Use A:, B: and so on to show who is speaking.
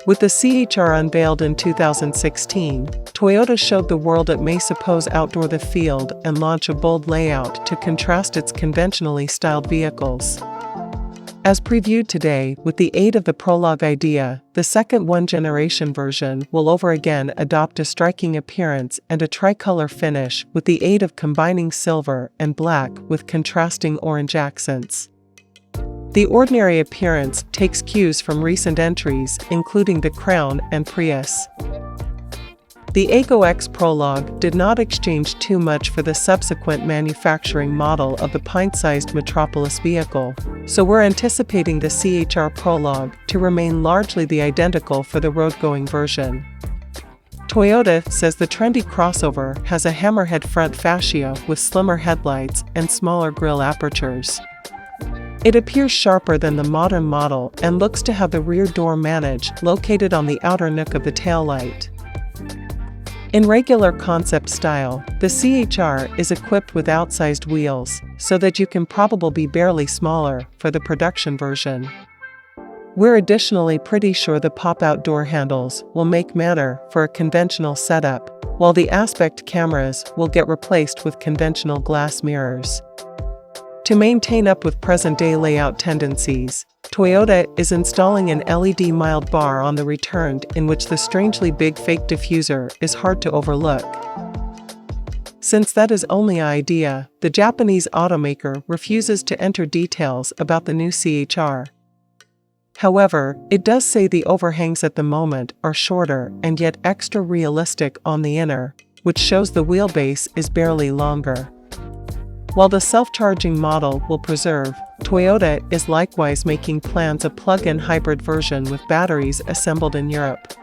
A: With the CHR unveiled in 2016, Toyota showed the world it may suppose outdoor the field and launch a bold layout to contrast its conventionally styled vehicles. As previewed today, with the aid of the Prologue idea, the second one-generation version will over again adopt a striking appearance and a tricolor finish with the aid of combining silver and black with contrasting orange accents. The ordinary appearance takes cues from recent entries, including the Crown and Prius. The Aygo X Prologue did not exchange too much for the subsequent manufacturing model of the pint-sized Metropolis vehicle, so we're anticipating the CHR Prologue to remain largely the identical for the road-going version. Toyota says the trendy crossover has a hammerhead front fascia with slimmer headlights and smaller grille apertures. It appears sharper than the modern model and looks to have the rear door manage located on the outer nook of the taillight. In regular concept style, the CHR is equipped with outsized wheels, so that you can probably be barely smaller for the production version. We're additionally pretty sure the pop-out door handles will make matter for a conventional setup, while the aspect cameras will get replaced with conventional glass mirrors. To maintain up with present-day layout tendencies, Toyota is installing an LED mild bar on the returned in which the strangely big fake diffuser is hard to overlook. Since that is only an idea, the Japanese automaker refuses to enter details about the new CHR. However, it does say the overhangs at the moment are shorter and yet extra realistic on the inner, which shows the wheelbase is barely longer. While the self-charging model will preserve, Toyota is likewise making plans a plug-in hybrid version with batteries assembled in Europe.